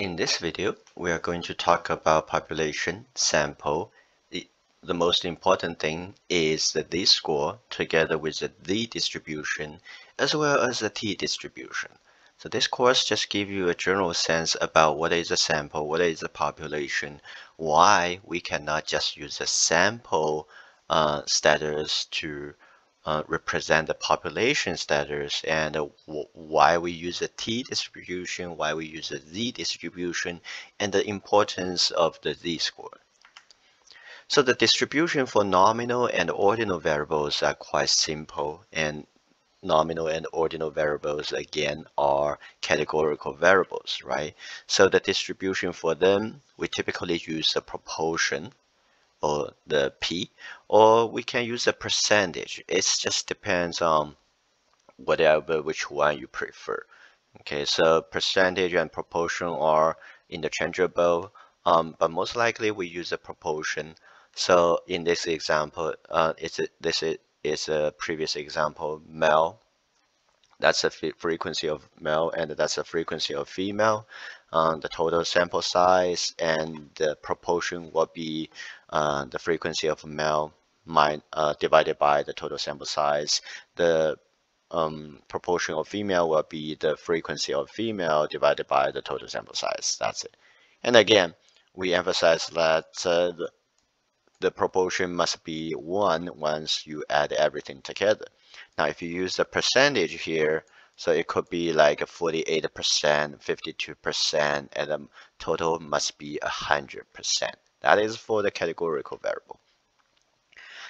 In this video, we are going to talk about population sample. The most important thing is the z-score together with the z-distribution as well as the t-distribution. So this course just gives you a general sense about what is a sample, what is a population, why we cannot just use a sample status to represent the population status, and why we use a t-distribution, why we use a z-distribution, and the importance of the z-score. So the distribution for nominal and ordinal variables are quite simple, and nominal and ordinal variables again are categorical variables, right? So the distribution for them, we typically use the proportion or the P, or we can use a percentage. It just depends on which one you prefer. Okay, so percentage and proportion are interchangeable, but most likely we use a proportion. So in this example, this is a previous example, male. That's the frequency of male, and that's the frequency of female. The total sample size and the proportion will be the frequency of male divided by the total sample size. The proportion of female will be the frequency of female divided by the total sample size. That's it. And again, we emphasize that the proportion must be 1 once you add everything together. Now, if you use the percentage here, so it could be like 48%, 52%, and the total must be 100%. That is for the categorical variable.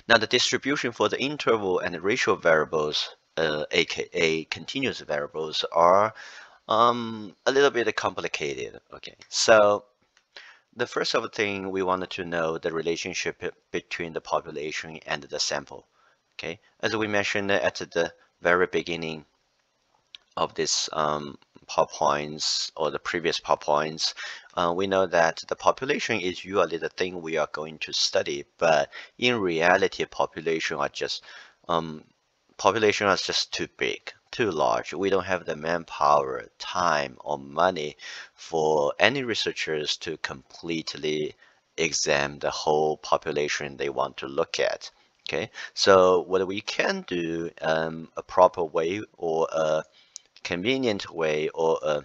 Now, the distribution for the interval and ratio variables, aka continuous variables, are a little bit complicated. Okay, so the first of the thing we wanted to know the relationship between the population and the sample. Okay, as we mentioned at the very beginning of this PowerPoints or the previous PowerPoints, we know that the population is usually the thing we are going to study, but in reality, population are just too big, too large. We don't have the manpower, time, or money for any researchers to completely examine the whole population they want to look at. Okay, so what we can do, a proper way or a convenient way or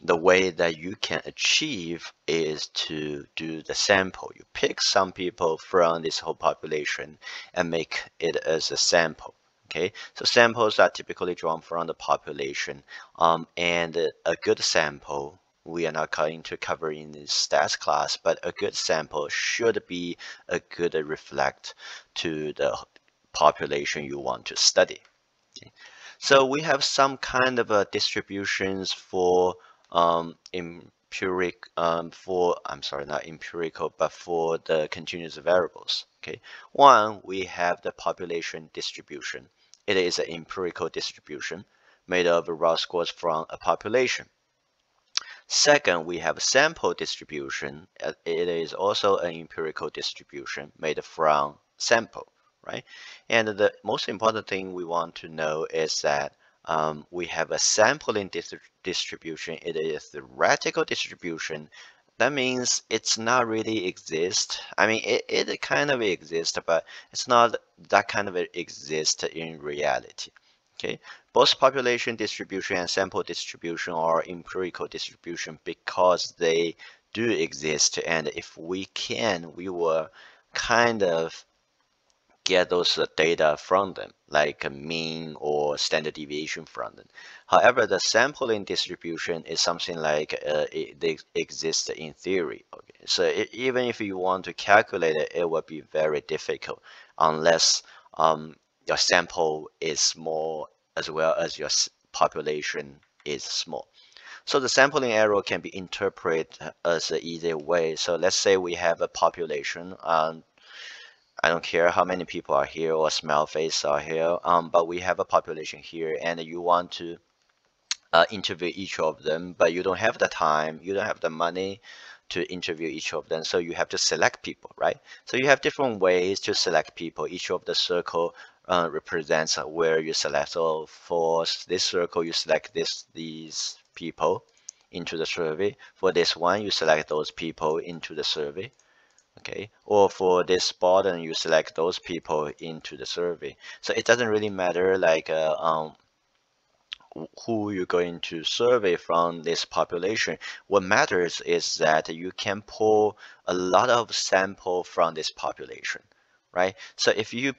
the way that you can achieve is to do the sample. You pick some people from this whole population and make it as a sample. Okay, so samples are typically drawn from the population, and a good sample we are not going to cover in this stats class, but a good sample should be a good reflect to the population you want to study. Okay. So we have some kind of distributions for I'm sorry, not empirical, but for the continuous variables. Okay, one, we have the population distribution. It is an empirical distribution made of raw scores from a population. Second, we have sample distribution. It is also an empirical distribution made from sample, right? And the most important thing we want to know is that we have a sampling distribution. It is a theoretical distribution. That means it's not really exist. I mean, it kind of exists, but it's not that kind of exist in reality. Okay, both population distribution and sample distribution are empirical distribution because they do exist, and if we can, we will kind of get those data from them, like a mean or standard deviation from them. However, the sampling distribution is something like they exist in theory. Okay, so even if you want to calculate it, it will be very difficult unless your sample is small as well as your population is small. So the sampling error can be interpreted as an easy way. So let's say we have a population. I don't care how many people are here or small face are here, but we have a population here, and you want to interview each of them, but you don't have the time, you don't have the money to interview each of them, so you have to select people, right? So you have different ways to select people. Each of the circle represents where you select. So for this circle, you select these people, into the survey. For this one, you select those people into the survey. Okay, or for this button, you select those people into the survey. So it doesn't really matter like who you're going to survey from this population. What matters is that you can pull a lot of sample from this population, right? So if you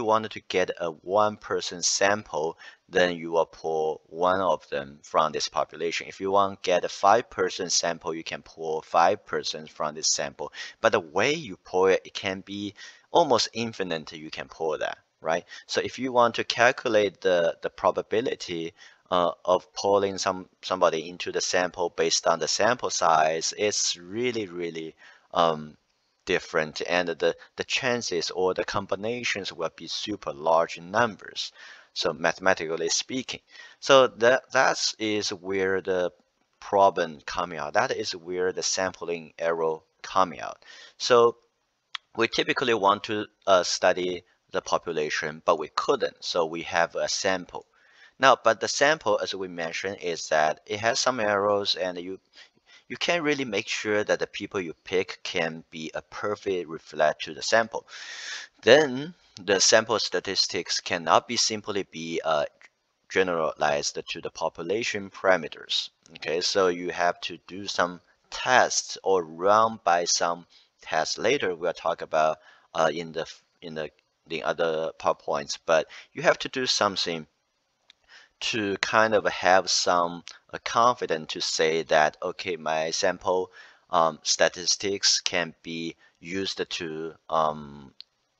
wanted to get a one person sample, then you will pull one of them from this population. If you want to get a 5-person sample, you can pull 5 persons from this sample. But the way you pull it, it can be almost infinite. You can pull that, right? So if you want to calculate the probability of pulling somebody into the sample based on the sample size, it's really different, and the chances or the combinations will be super large numbers. So mathematically speaking, so that is where the problem coming out. That is where the sampling error coming out. So we typically want to study the population, but we couldn't, so we have a sample. Now, but the sample, as we mentioned, is that it has some errors, and you can't really make sure that the people you pick can be a perfect reflect to the sample. Then the sample statistics cannot be simply be generalized to the population parameters. Okay, so you have to do some tests or run by some tests. Later we'll talk about in the other PowerPoints, but you have to do something to kind of have some confidence to say that okay, my sample statistics can be used to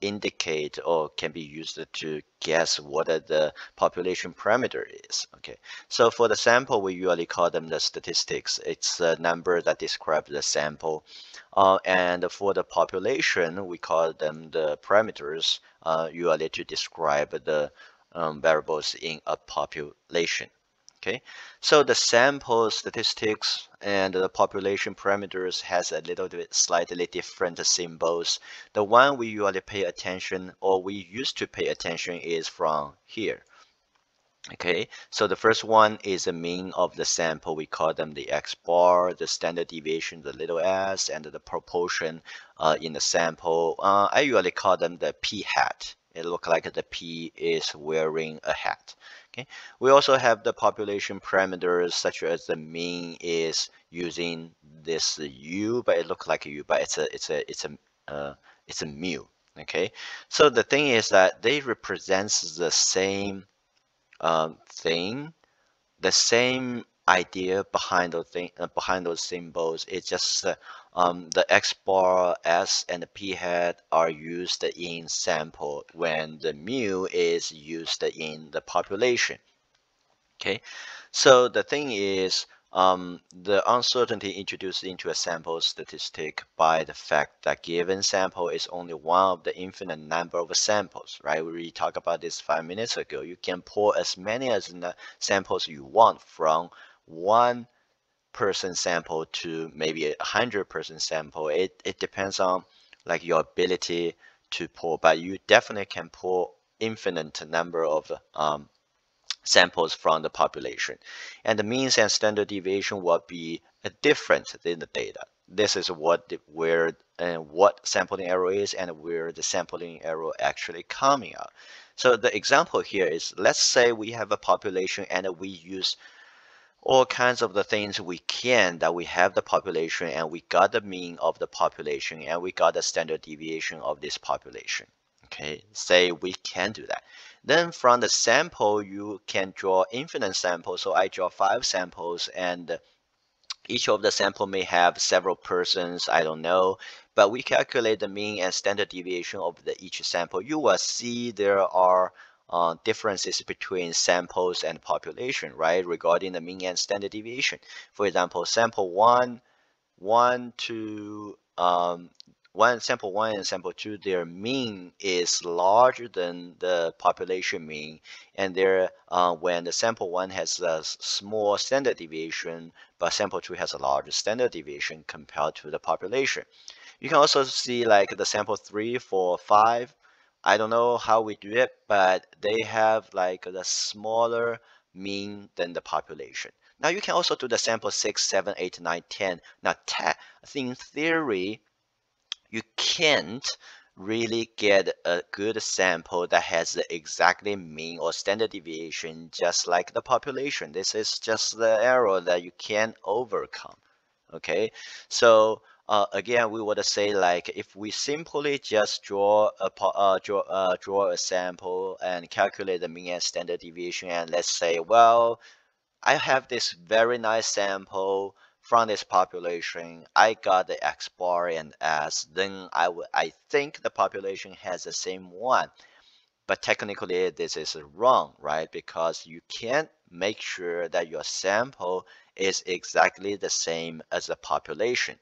indicate or can be used to guess what the population parameter is. Okay, so for the sample, we usually call them the statistics. It's a number that describes the sample. And for the population, we call them the parameters, usually to describe the variables in a population. Okay, so the sample statistics and the population parameters has a little bit slightly different symbols. The one we usually pay attention, or we used to pay attention, is from here. Okay, so the first one is the mean of the sample. We call them the X bar, the standard deviation, the little s, and the proportion in the sample. I usually call them the p hat. It looks like the p is wearing a hat. Okay, we also have the population parameters such as the mean is using this u, but it looks like a u, but it's a mu. Okay, so the thing is that they represents the same thing, the same idea behind those behind those symbols. It's just the X bar, S, and the P hat are used in sample when the mu is used in the population. Okay, so the thing is, the uncertainty introduced into a sample statistic by the fact that given sample is only one of the infinite number of samples, right? We talked about this 5 minutes ago. You can pull as many as samples you want from one person sample to maybe 100-person sample. It depends on like your ability to pull, but you definitely can pull infinite number of samples from the population. And the means and standard deviation will be different in the data. This is where what sampling error is and where the sampling error actually coming out. So the example here is, let's say we have a population and we use all kinds of the things we can, that we have the population and we got the mean of the population and we got the standard deviation of this population. Okay, say we can do that. Then from the sample, you can draw infinite samples. So I draw 5 samples, and each of the sample may have several persons, I don't know, but we calculate the mean and standard deviation of each sample. You will see there are differences between samples and population, right, regarding the mean and standard deviation. For example, sample 1, 1 to sample 1 and sample 2, their mean is larger than the population mean, and there when the sample 1 has a small standard deviation, but sample 2 has a larger standard deviation compared to the population. You can also see like the sample 3, 4, 5. I don't know how we do it, but they have like the smaller mean than the population. Now you can also do the sample 6, 7, 8, 9, 10. Now in theory, you can't really get a good sample that has the exactly mean or standard deviation just like the population. This is just the error that you can't overcome. Okay, so again, we would say like if we simply just draw a sample and calculate the mean and standard deviation, and let's say, well, I have this very nice sample from this population. I got the X bar and S. Then I think the population has the same one. But technically, this is wrong, right? Because you can't make sure that your sample is exactly the same as the population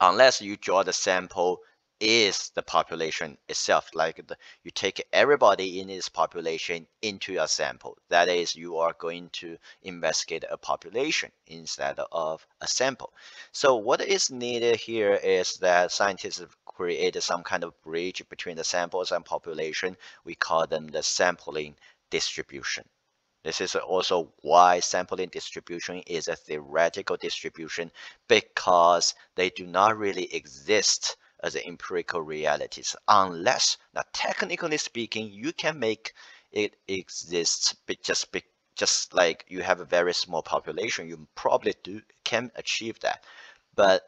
unless you draw the sample is the population itself, like you take everybody in this population into your sample. That is, you are going to investigate a population instead of a sample. So what is needed here is that scientists create some kind of bridge between the samples and population. We call them the sampling distribution. This is also why sampling distribution is a theoretical distribution, because they do not really exist as empirical realities unless, now technically speaking, you can make it exist just like you have a very small population, you probably can achieve that. But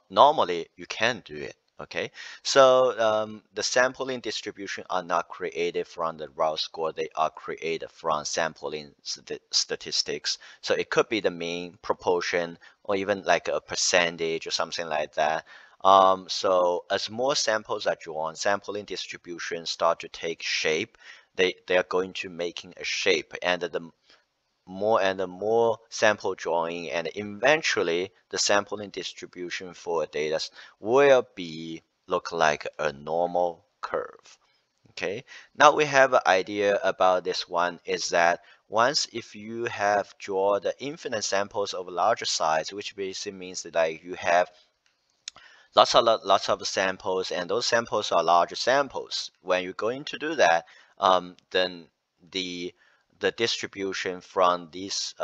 normally you can do it. Okay, so the sampling distribution are not created from the raw score, they are created from sampling statistics. So it could be the mean, proportion, or even like a percentage or something like that. So as more samples are drawn, sampling distributions start to take shape. They are going to making a shape, and the more and more sample drawing, and eventually the sampling distribution for data will be look like a normal curve. Okay, now we have an idea about this one is that once if you have drawn the infinite samples of larger size, which basically means that like you have lots of samples, and those samples are larger samples. When you're going to do that, then the distribution from this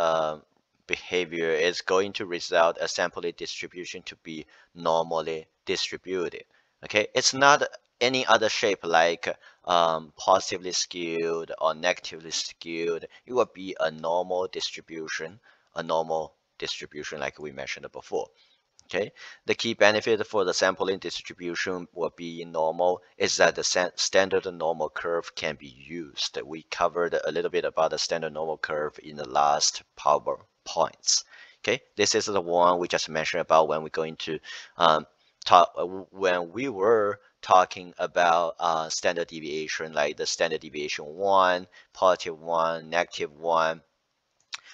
behavior is going to result a sampling distribution to be normally distributed. Okay, it's not any other shape like positively skewed or negatively skewed. It will be a normal distribution, like we mentioned before. Okay, the key benefit for the sampling distribution will be normal is that the standard normal curve can be used. We covered a little bit about the standard normal curve in the last PowerPoints. Okay, this is the one we just mentioned about when we're going to talk when we were talking about standard deviation, like the standard deviation 1, positive 1, negative 1.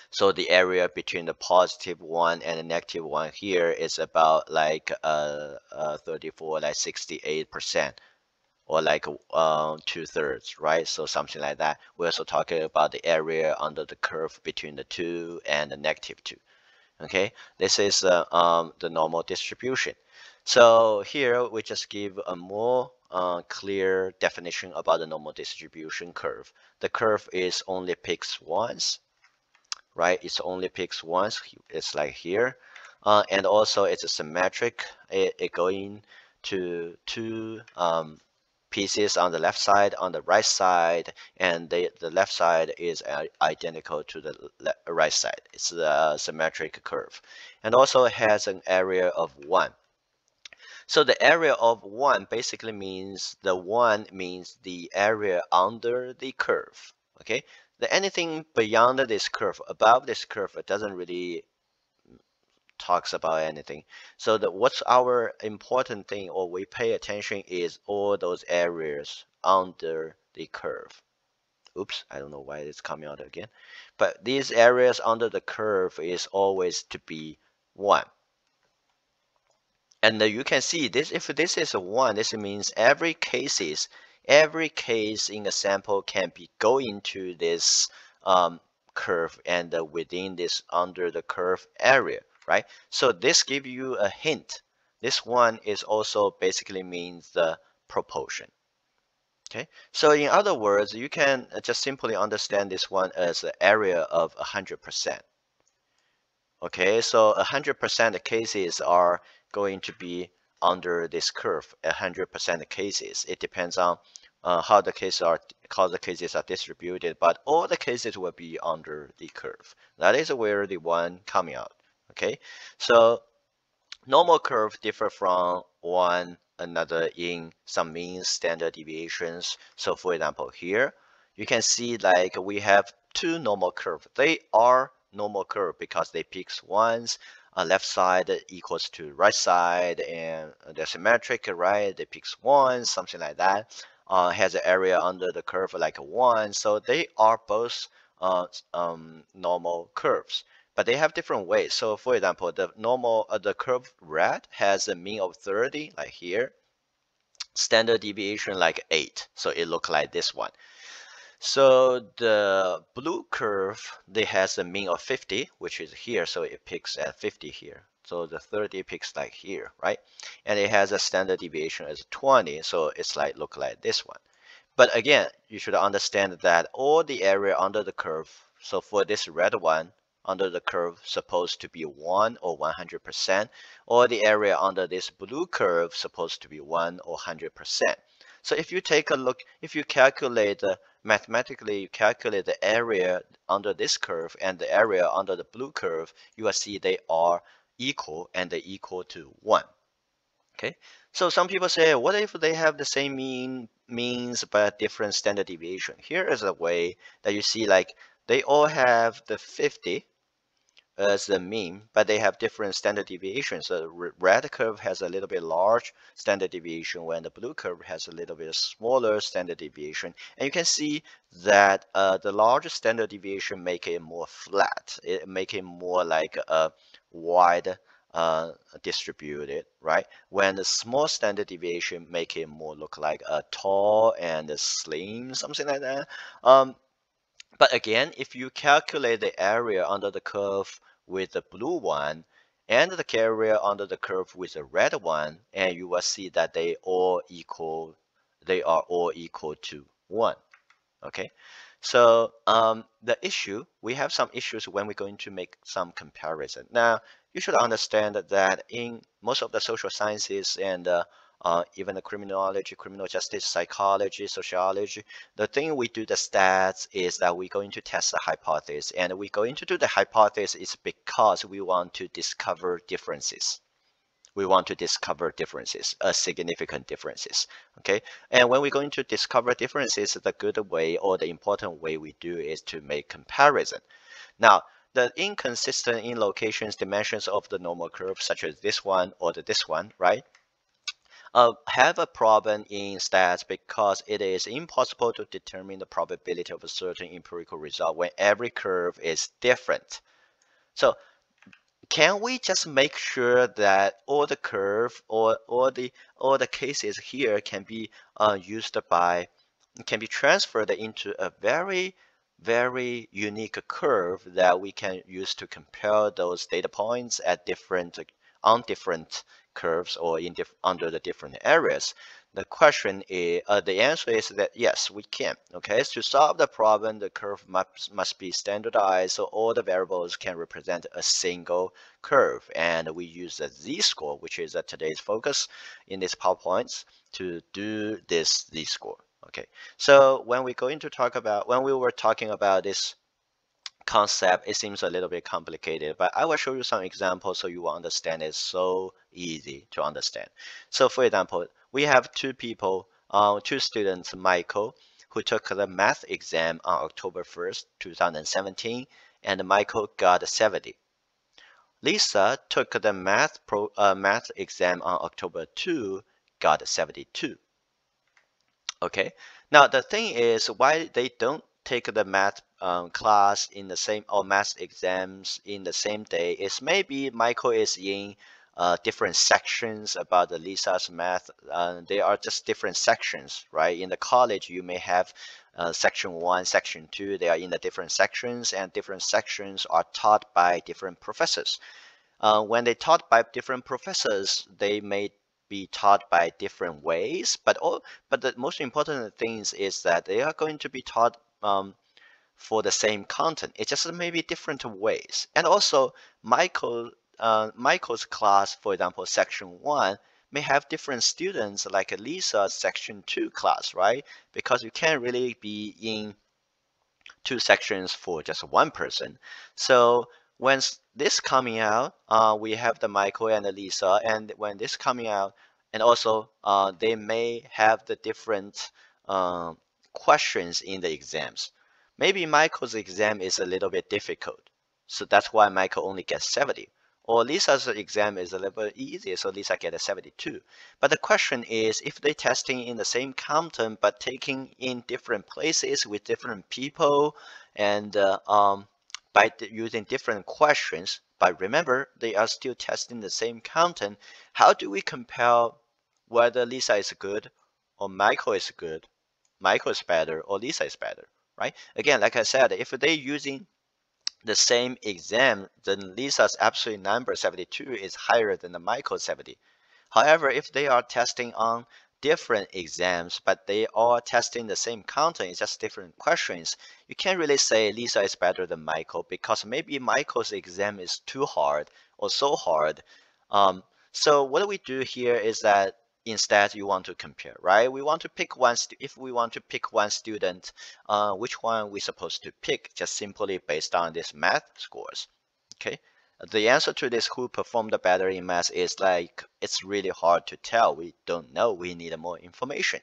So the area between the positive one and the negative one here is about like 34, like 68%, or like 2/3, right? So something like that. We're also talking about the area under the curve between the 2 and the negative 2. Okay, this is the normal distribution. So here we just give a more clear definition about the normal distribution curve. The curve is only picks once, right? It's only picks once. It's like here, and also it's a symmetric. It going to two pieces on the left side, on the right side, and the left side is identical to the right side. It's a symmetric curve, and also it has an area of 1. So the area of 1 basically means the 1 means the area under the curve. Okay, anything beyond this curve, above this curve, it doesn't really talks about anything. So what's our important thing, or we pay attention, is all those areas under the curve. Oops, I don't know why it's coming out again. But these areas under the curve is always to be 1. And you can see this, if this is a 1, this means every case in a sample can be go into this curve and within this under the curve area, right? So this give you a hint. This one is also basically means the proportion. Okay, so in other words, you can just simply understand this one as the area of 100%. Okay, so 100% cases are going to be under this curve. 100% cases. It depends on how the cases are distributed, but all the cases will be under the curve. That is where the one coming out. Okay, so normal curve differ from one another in some mean standard deviations. So for example, here you can see like we have two normal curve. They are normal curve because they picks ones left side equals to right side, and they're symmetric, right? They picks one, something like that. Has an area under the curve like a one. So they are both normal curves, but they have different ways. So for example, the curve red has a mean of 30, like here, standard deviation like 8. So it look like this one. So the blue curve, they has a mean of 50, which is here. So it picks at 50 here. So the 30 picks like here, right? And it has a standard deviation as 20. So it's like look like this one. But again, you should understand that all the area under the curve, so for this red one, under the curve supposed to be 1 or 100%, or the area under this blue curve supposed to be 1 or 100%. So if you take a look, if you calculate mathematically, you calculate the area under this curve and the area under the blue curve, you will see they are equal and they equal to 1. Okay, so some people say, what if they have the same means but different standard deviation? Here is a way that you see like they all have the 50 as the mean, but they have different standard deviations. So the red curve has a little bit large standard deviation when the blue curve has a little bit smaller standard deviation. And you can see that the larger standard deviation make it more flat. It make it more like a wide distributed, right? When the small standard deviation make it more look like a tall and a slim, something like that. But again, if you calculate the area under the curve with the blue one and the area under the curve with the red one, and you will see that they are all equal to 1. Okay, so we have some issues when we're going to make some comparison. Now, you should understand that in most of the social sciences and even the criminology, criminal justice, psychology, sociology, the thing we do the stats is that we're going to test the hypothesis, and we're going to do the hypothesis because we want to discover differences. We want to discover differences, significant differences. Okay, and when we're going to discover differences, the good way or the important way we do is to make comparison. Now, the inconsistent in locations dimensions of the normal curve, such as this one or this one, right, have a problem in stats because it is impossible to determine the probability of a certain empirical result when every curve is different. So can we just make sure that all the curve or all the cases here can be can be transferred into a very unique curve that we can use to compare those data points at different curves or under the different areas? The question is, the answer is that yes, we can. Okay, to solve the problem, the curve must be standardized so all the variables can represent a single curve, and we use the z-score, which is today's focus in this PowerPoints, to do this z-score. Okay, so when we were talking about this concept, it seems a little bit complicated, but I will show you some examples so you will understand. It's so easy to understand. So for example, we have two students, Michael, who took the math exam on October 1st, 2017, and Michael got 70. Lisa took the math exam on October 2, got 72. Okay, now the thing is why they don't take the math class in the same or math exams in the same day is maybe Michael is in different sections about the Lisa's math. They are just different sections, right? In the college, you may have section 1, section 2. They are in the different sections, and different sections are taught by different professors. When they taught by different professors, they may be taught by different ways, but the most important things is that they are going to be taught for the same content. It's just maybe different ways. And also Michael's class, for example, section 1 may have different students like Lisa's section 2 class, right? Because you can't really be in 2 sections for just one person. So when this coming out, we have the Michael and the Lisa, and when this coming out, and also they may have the different questions in the exams. Maybe Michael's exam is a little bit difficult, so that's why Michael only gets 70. Or Lisa's exam is a little bit easier, so Lisa gets a 72. But the question is, if they're testing in the same content but taking in different places with different people and using different questions, but remember, they are still testing the same content, how do we compare whether Lisa is good or Michael is good, Michael is better or Lisa is better, right? Again, like I said, if they're using the same exam, then Lisa's absolute number 72 is higher than the Michael 70. However, if they are testing on different exams, but they are testing the same content, it's just different questions, you can't really say Lisa is better than Michael because maybe Michael's exam is too hard or so hard. So what we do here is that instead you want to compare, right? We want to pick one, if we want to pick one student, which one we supposed to pick just simply based on this math scores, okay? The answer to this who performed better in math is like, it's really hard to tell. We don't know. We need more information.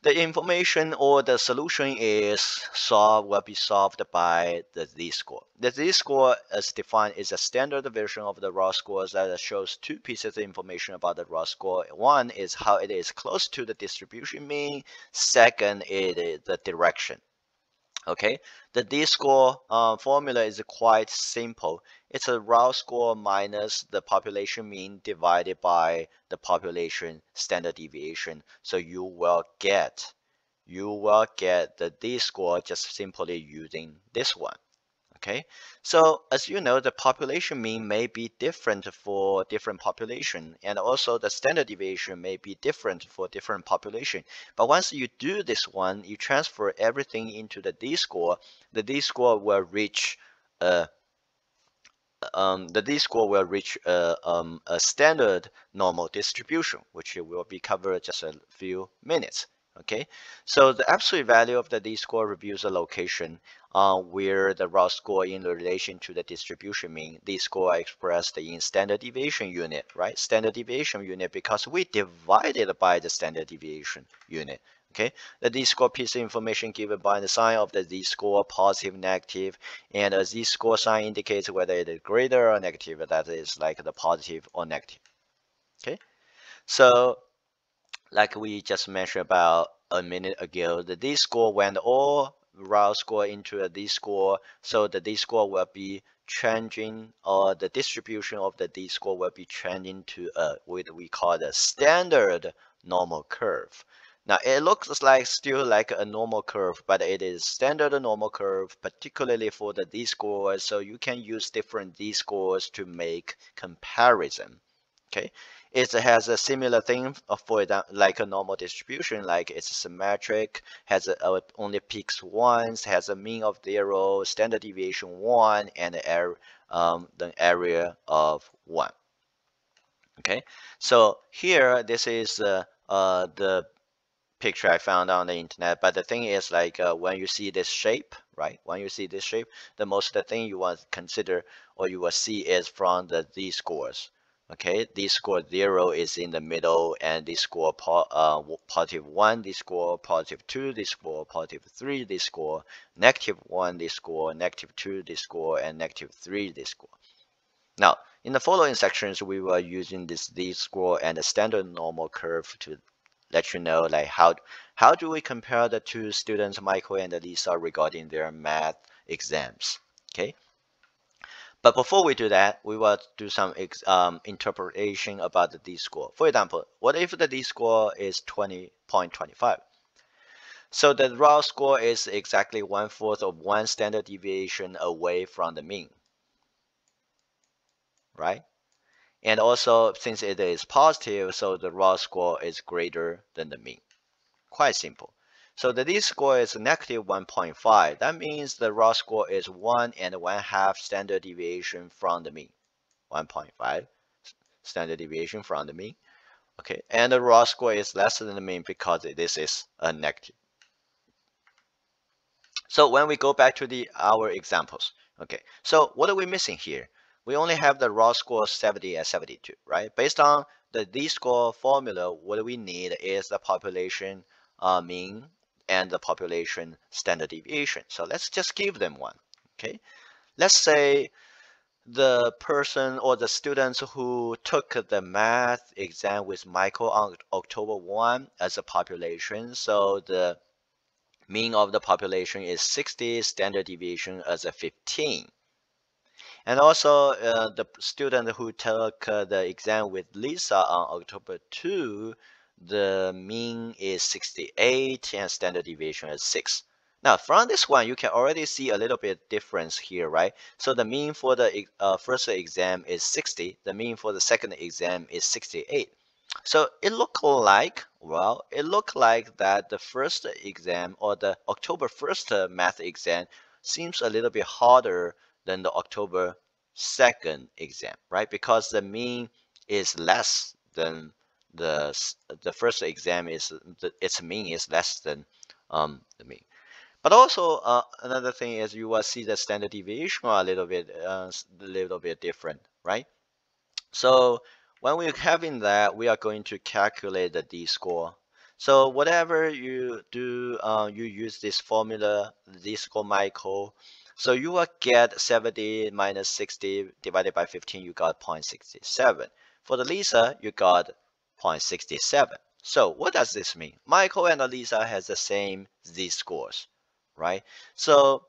The information or the solution will be solved by the z-score. The z-score, as defined, is a standard version of the raw scores that shows two pieces of information about the raw score. One is how it is close to the distribution mean. Second is the direction. Okay, the z-score formula is quite simple. It's a raw score minus the population mean divided by the population standard deviation. So you will get the z-score just simply using this one. Okay, so as you know, the population mean may be different for different population, and also the standard deviation may be different for different population. But once you do this one, you transfer everything into the z-score. The z-score will reach a standard normal distribution, which will be covered just a few minutes. Okay, so the absolute value of the z-score reveals the location where the raw score in relation to the distribution mean. Z-score expressed in standard deviation unit, right? Standard deviation unit because we divided by the standard deviation unit. Okay, the z-score piece of information given by the sign of the z-score, positive, negative, and a z-score sign indicates whether it is greater or negative. That is like the positive or negative. Okay, so like we just mentioned about a minute ago, the z-score when all raw score into a z-score, so the z-score will be changing, or the distribution of the z-score will be changing to what we call the standard normal curve. Now it looks like still like a normal curve, but it is standard normal curve, particularly for the z-scores. So you can use different z-scores to make comparison. Okay, it has a similar thing for like a normal distribution, like it's symmetric, has only peaks once, has a mean of 0, standard deviation 1, and the area of 1. Okay, so here this is the picture I found on the internet. But the thing is, like when you see this shape, right? When you see this shape, the thing you want to consider or you will see is from the z-scores. Okay, z-score 0 is in the middle, and z-score positive 1, z-score positive 2, z-score positive 3, z-score negative 1, z-score negative 2, z-score and negative 3, z-score. Now, in the following sections, we were using this z-score and the standard normal curve to let you know like how do we compare the two students, Michael and Lisa, regarding their math exams. Okay. But before we do that, we will do some interpretation about the z-score. For example, what if the z-score is 20.25? So the raw score is exactly 1/4 of one standard deviation away from the mean, right? And also, since it is positive, so the raw score is greater than the mean. Quite simple. So the z-score is negative 1.5. That means the raw score is 1.5 standard deviation from the mean. 1.5 standard deviation from the mean. Okay, and the raw score is less than the mean because this is a negative. So when we go back to our examples, okay, so what are we missing here? We only have the raw score 70 and 72, right? Based on the z-score formula, what we need is the population mean and the population standard deviation. So let's just give them one, okay? Let's say the person or the students who took the math exam with Michael on October 1 as a population. So the mean of the population is 60, standard deviation as a 15. And also the student who took the exam with Lisa on October 2, the mean is 68 and standard deviation is 6. Now from this one, you can already see a little bit difference here, right? So the mean for the first exam is 60. The mean for the second exam is 68. So it looked like, well, it looked like that the first exam or the October 1st math exam seems a little bit harder than the October 2nd exam, right? Because the mean is less than the first exam is its mean is less than the mean. But also another thing is you will see the standard deviation a little bit different, right? So when we're having that, we are going to calculate the z-score. So whatever you do, you use this formula, z-score Michael. So you will get 70 minus 60 divided by 15, you got 0.67. For the Lisa, you got 0.67. So what does this mean? Michael and Lisa has the same z-scores, right? So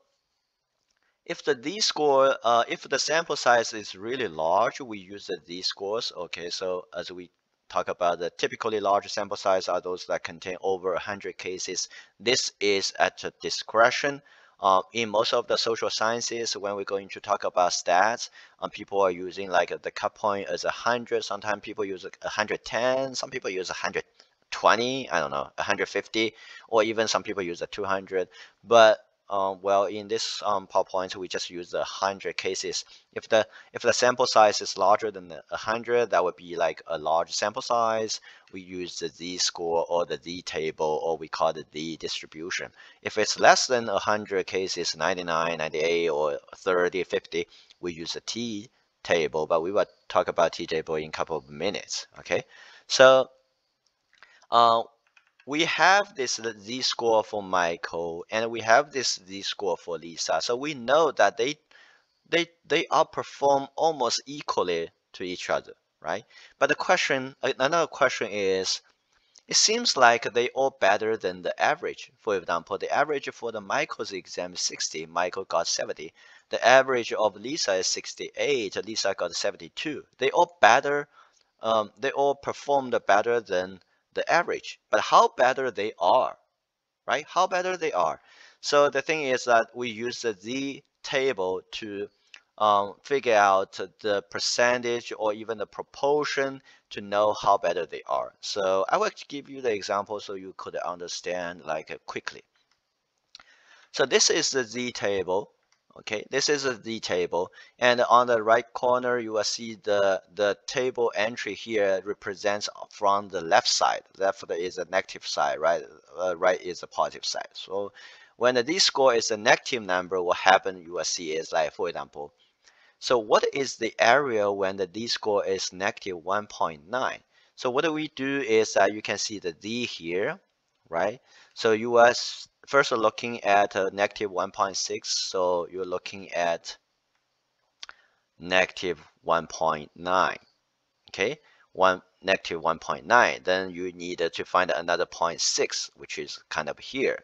if the z-score, if the sample size is really large, we use the z-scores. Okay, so as we talk about the typically large sample size are those that contain over 100 cases. This is at a discretion. In most of the social sciences, when we're going to talk about stats, people are using like the cut point as 100. Sometimes people use 110. Some people use 120. I don't know, 150, or even some people use 200. But well, in this PowerPoint, we just use the 100 cases. If the sample size is larger than 100, that would be like a large sample size. We use the z-score or the z-table, or we call it the distribution. If it's less than 100 cases, 99, 98, or 30, 50, we use a t-table. But we will talk about t-table in a couple of minutes. Okay, so we have this z-score for Michael, and we have this z-score for Lisa. So we know that they outperform almost equally to each other, right? But another question is, it seems like they all better than the average. For example, the average for the Michael's exam is 60. Michael got 70. The average of Lisa is 68. Lisa got 72. They all better. They all performed better than the average. But how better they are, right? How better they are. So the thing is that we use the z-table to figure out the percentage or even the proportion to know how better they are. So I will give you the example so you could understand like quickly. So this is the z-table. Okay, this is a z-table, and on the right corner you will see the table entry here represents from the left side. Left is a negative side, right? Right is a positive side. So when the z-score is a negative number, what happen you will see is like, for example, so what is the area when the z-score is negative 1.9? So what do we do is that you can see the z here, right? So you are first looking at negative 1.6. So you're looking at negative 1.9. Okay, negative 1.9. Then you need to find another 0.6, which is kind of here.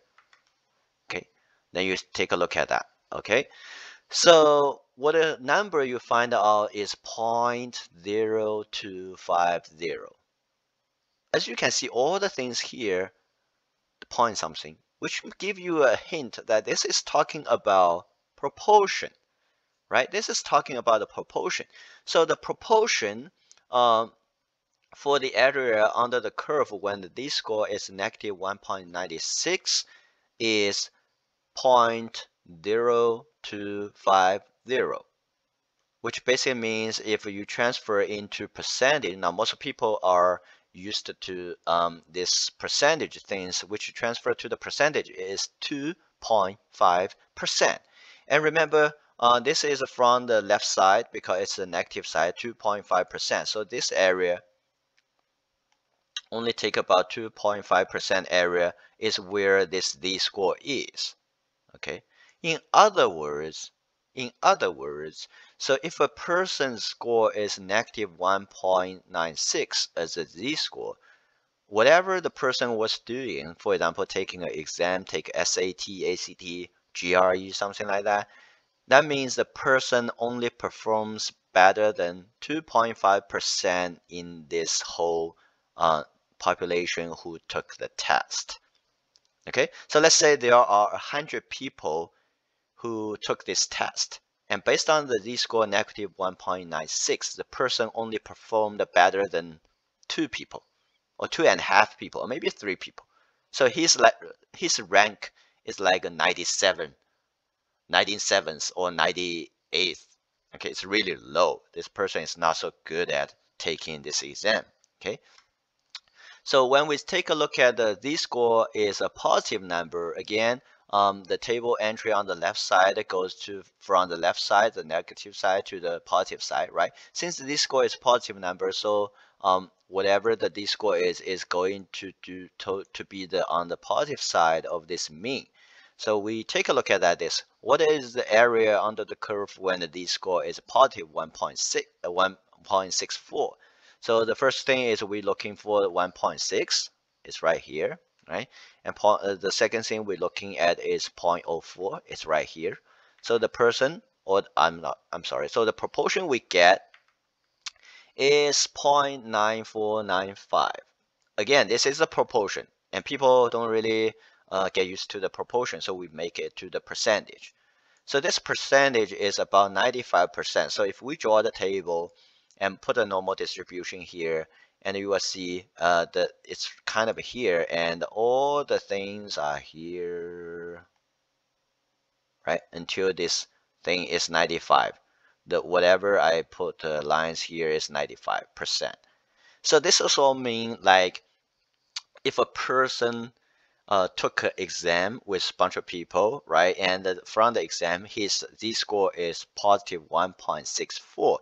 Okay, then you take a look at that. Okay, so what a number you find out is 0.0250. As you can see, all the things here point something, which give you a hint that this is talking about proportion, right? This is talking about the proportion. So the proportion for the area under the curve when the z-score is negative 1.96 is 0.0250, which basically means if you transfer into percentage, now most people are used to this percentage things, which transfer to the percentage is 2.5%. And remember, this is from the left side because it's the negative side, 2.5%. So this area only take about 2.5% area is where this z-score is. Okay. In other words, so if a person's score is negative 1.96 as a z-score, whatever the person was doing, for example, taking an exam, take SAT, ACT, GRE, something like that, that means the person only performs better than 2.5% in this whole population who took the test. Okay, so let's say there are 100 people who took this test, and based on the z-score negative 1.96, the person only performed better than 2 people, or 2.5 people, or maybe 3 people. So his rank is like a 97th or 98th. Okay, it's really low. This person is not so good at taking this exam. Okay. So when we take a look at the z-score is a positive number, again, the table entry on the left side goes from the left side, the negative side, to the positive side, right? Since the z-score is positive number, so whatever the z-score is going to be on the positive side of this mean. So we take a look at that. What is the area under the curve when the z-score is positive 1.64? So the first thing is we're looking for 1.6. It's right here, right? And the second thing we're looking at is 0.04. It's right here. So the person, or I'm sorry. So the proportion we get is 0.9495. Again, this is a proportion, and people don't really get used to the proportion, so we make it to the percentage. So this percentage is about 95%. So if we draw the table and put a normal distribution here, and you will see that it's kind of here, and all the things are here, right? Until this thing is 95. Whatever I put lines here is 95%. So this also means like if a person took an exam with a bunch of people, right? And from the exam, his z-score is positive 1.64.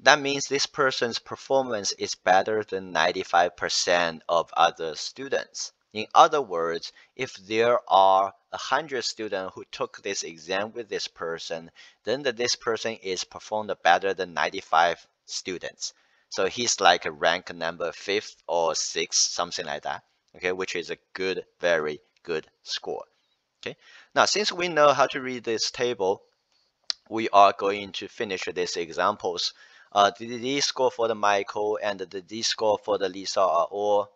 That means this person's performance is better than 95% of other students. In other words, if there are 100 students who took this exam with this person, then this person is performed better than 95 students. So he's like a rank number 5th or 6th, something like that. Okay, which is a good, very good score. Okay, now since we know how to read this table, we are going to finish these examples. The z-score for the Michael and the z-score for the Lisa are all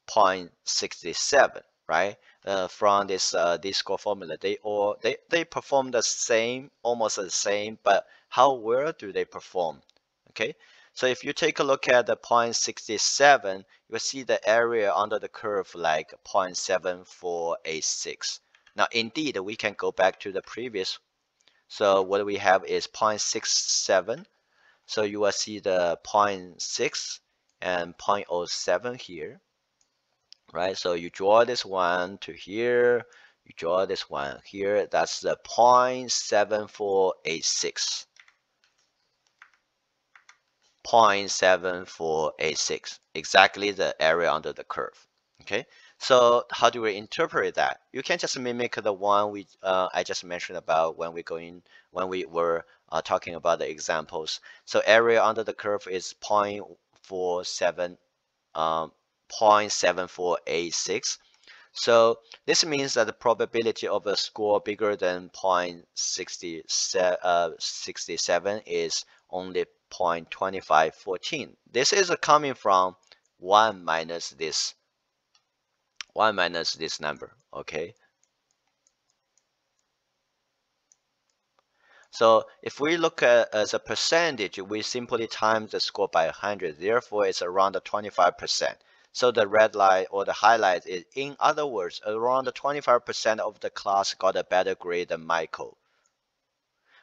0.67, right? From this z-score formula, they perform the same, almost the same, but how well do they perform? Okay, so if you take a look at the 0.67, you'll see the area under the curve like 0.7486. Now, indeed, we can go back to the previous. So what we have is 0.67. So you will see the 0.6 and 0.07 here, right? So you draw this one to here, you draw this one here. That's the 0.7486. 0.7486, exactly the area under the curve. Okay, so how do we interpret that? You can just mimic the one I just mentioned about when we were talking about the examples. So area under the curve is 0.7486. So this means that the probability of a score bigger than 0.67 is only 0.2514. This is coming from 1 minus this number. Okay, So if we look at as a percentage, we simply times the score by 100. Therefore, it's around the 25%. So the red line or the highlight is, in other words, around the 25% of the class got a better grade than Michael.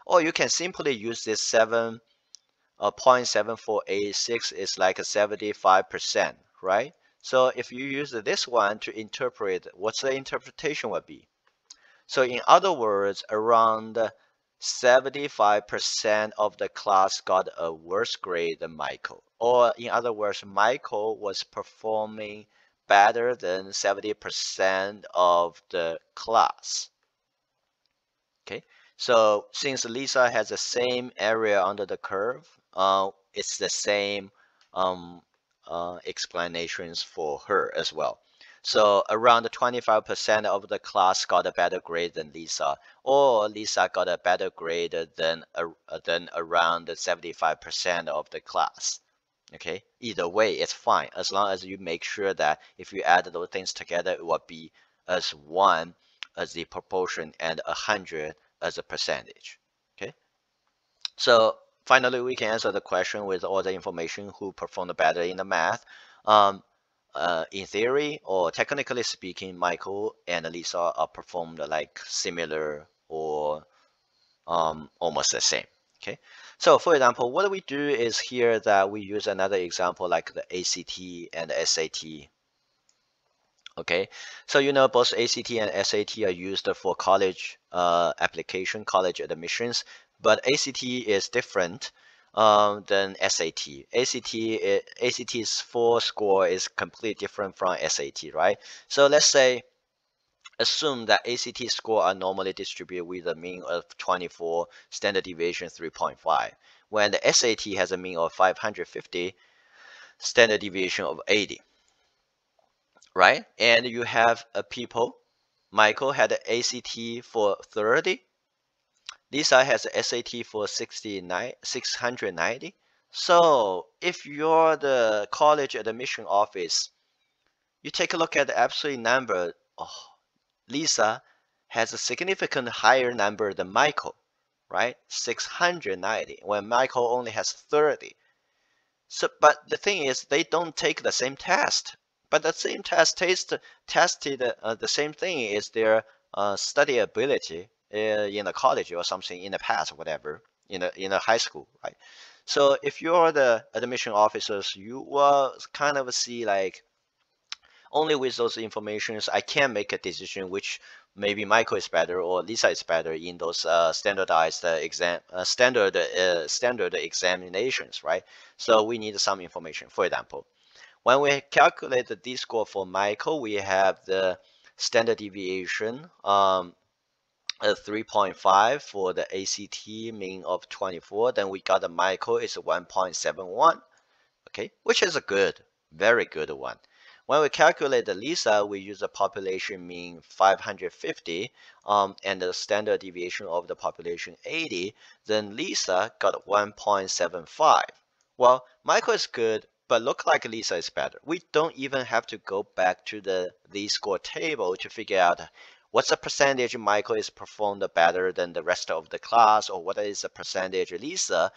Or you can simply use this 0.7486 is like a 75%, right? So if you use this one to interpret, what's the interpretation would be? So in other words, around 75% of the class got a worse grade than Michael. Or in other words, Michael was performing better than 70% of the class. Okay, so since Lisa has the same area under the curve, it's the same explanations for her as well. So around 25% of the class got a better grade than Lisa, or Lisa got a better grade than around 75% of the class. Okay, either way, it's fine as long as you make sure that if you add those things together, it will be as 1 as the proportion and 100 as a percentage. Okay, so finally we can answer the question with all the information who performed better in the math. In theory or technically speaking, Michael and Lisa are performed like similar or almost the same. Okay, so for example, what we do is here that we use another example like the ACT and the SAT. Okay, so you know both ACT and SAT are used for college application, college admissions, but ACT is different than SAT. ACT's full score is completely different from SAT, right? So let's say assume that ACT score are normally distributed with a mean of 24, standard deviation 3.5, when the SAT has a mean of 550, standard deviation of 80. Right? And you have a people. Michael had an ACT for 30. Lisa has an SAT for 690. So if you're the college admission office, you take a look at the absolute number. Oh, Lisa has a significant higher number than Michael, right? 690, when Michael only has 30. So, but the thing is, they don't take the same test. But the same test tested the same thing is their study ability in the college or something in the past, whatever, in a high school, right? So if you're the admission officers, you will kind of see like only with those informations I can make a decision which maybe Michael is better or Lisa is better in those standardized standard examinations, right? So we need some information. For example, when we calculate the D-score for Michael, we have the standard deviation 3.5 for the ACT mean of 24. Then we got the Michael is 1.71. Okay, which is a good, very good one. When we calculate the Lisa, we use a population mean 550 and the standard deviation of the population 80. Then Lisa got 1.75. Well, Michael is good, but look like Lisa is better. We don't even have to go back to the Z-score table to figure out what's the percentage Michael is performed better than the rest of the class, or what is the percentage Lisa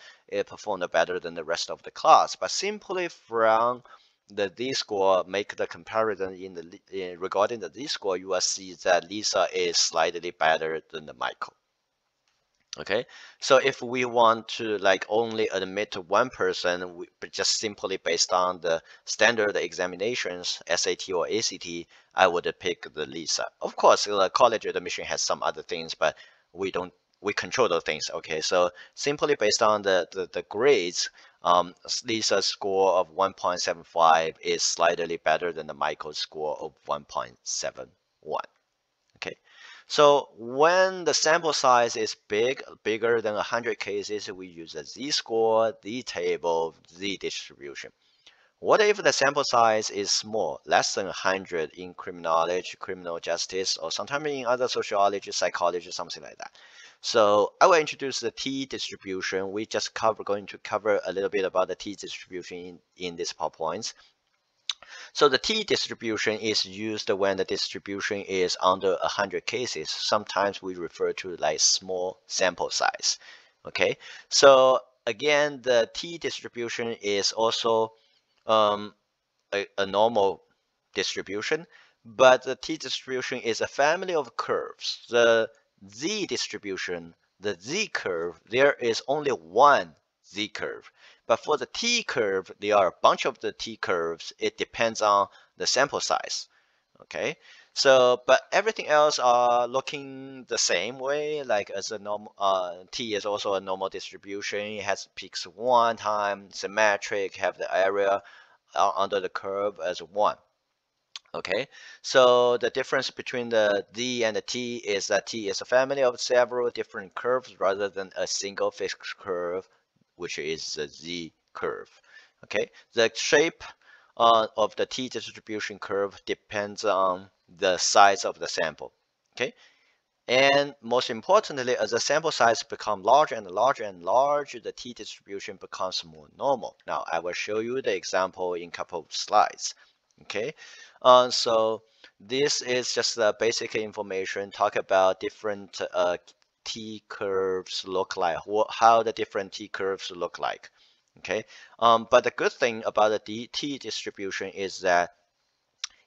performed better than the rest of the class. But simply from the Z-score, make the comparison regarding the Z-score, you will see that Lisa is slightly better than the Michael. Okay, so if we want to like only admit one person, just simply based on the standard examinations, SAT or ACT, I would pick the Lisa. Of course, the college admission has some other things, but we control those things. Okay, so simply based on the grades, Lisa's score of 1.75 is slightly better than the Michael's score of 1.71. Okay. So when the sample size is bigger than 100 cases, we use a Z-score, Z-table, Z-distribution. What if the sample size is small, less than 100 in criminology, criminal justice, or sometimes in other sociology, psychology, something like that? So I will introduce the T-distribution. We just going to cover a little bit about the T-distribution in this PowerPoint. So the T-distribution is used when the distribution is under 100 cases. Sometimes we refer to like small sample size. Okay, so again, the t distribution is also um, a normal distribution, but the t distribution is a family of curves. The z distribution, the z curve, there is only one z curve. But for the t curve, there are a bunch of the t curves. It depends on the sample size. Okay, so but everything else are looking the same way, like as a normal t is also a normal distribution. It has peaks one time, symmetric, have the area under the curve as one. Okay, so the difference between the z and the t is that t is a family of several different curves rather than a single fixed curve, which is the z curve. Okay, the shape of the t distribution curve depends on the size of the sample. Okay, and most importantly, as the sample size becomes larger and larger and larger, the t distribution becomes more normal. Now I will show you the example in a couple of slides. Okay, so this is just the basic information. Talk about different t curves look like, how the different t curves look like. Okay, but the good thing about the t distribution is that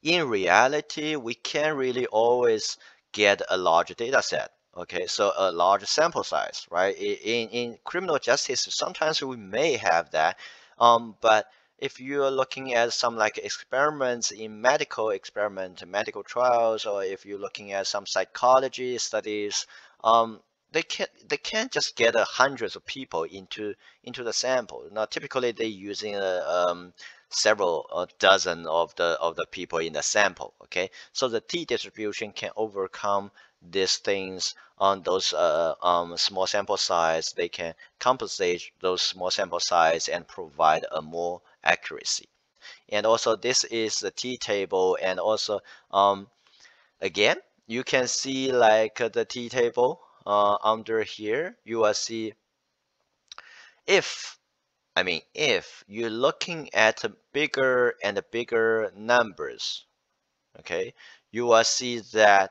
in reality, we can't really always get a large data set. Okay, so a large sample size, right? In criminal justice, sometimes we may have that, but if you're looking at some like experiments in medical trials, or if you're looking at some psychology studies, they can't just get hundreds of people into the sample. Now, typically they're using several dozen of the people in the sample. Okay, so the t distribution can overcome these things on those small sample size. They can compensate those small sample size and provide a more accuracy. And also this is the t table, and also again you can see like the t table under here. You will see if if you're looking at bigger and bigger numbers, okay, you will see that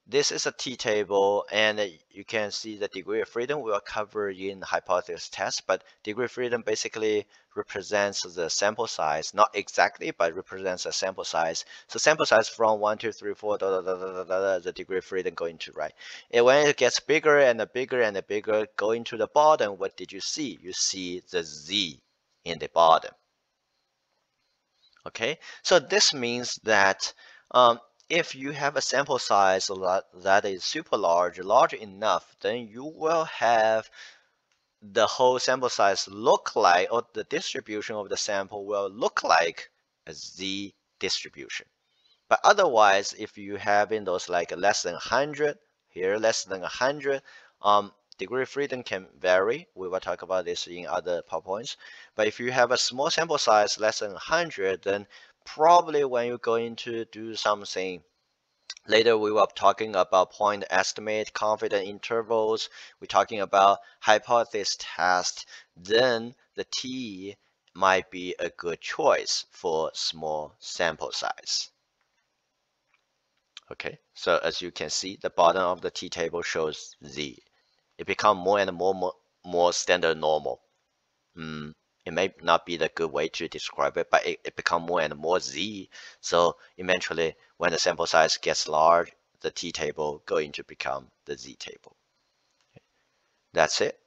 this is a t-table, and you can see the degree of freedom we will cover in the hypothesis test, but degree of freedom basically represents the sample size, not exactly, but represents a sample size. So sample size from 1, 2, 3, 4, the degree of freedom going to right. And when it gets bigger and bigger and bigger, going to the bottom, what did you see? You see the z in the bottom. Okay, so this means that if you have a sample size that is super large, large enough, then you will have the whole sample size look like, or the distribution of the sample will look like a z distribution. But otherwise, if you have in those like less than 100, here less than 100, degree of freedom can vary. We will talk about this in other PowerPoints. But if you have a small sample size less than 100, then probably when you're going to do something later, we will be talking about point estimate, confidence intervals. We're talking about hypothesis test. Then the T might be a good choice for small sample size. Okay, so as you can see, the bottom of the t table shows z. It becomes more and more standard normal. It may not be the good way to describe it, but it becomes more and more z. So eventually, when the sample size gets large, the t table going to become the z table. That's it.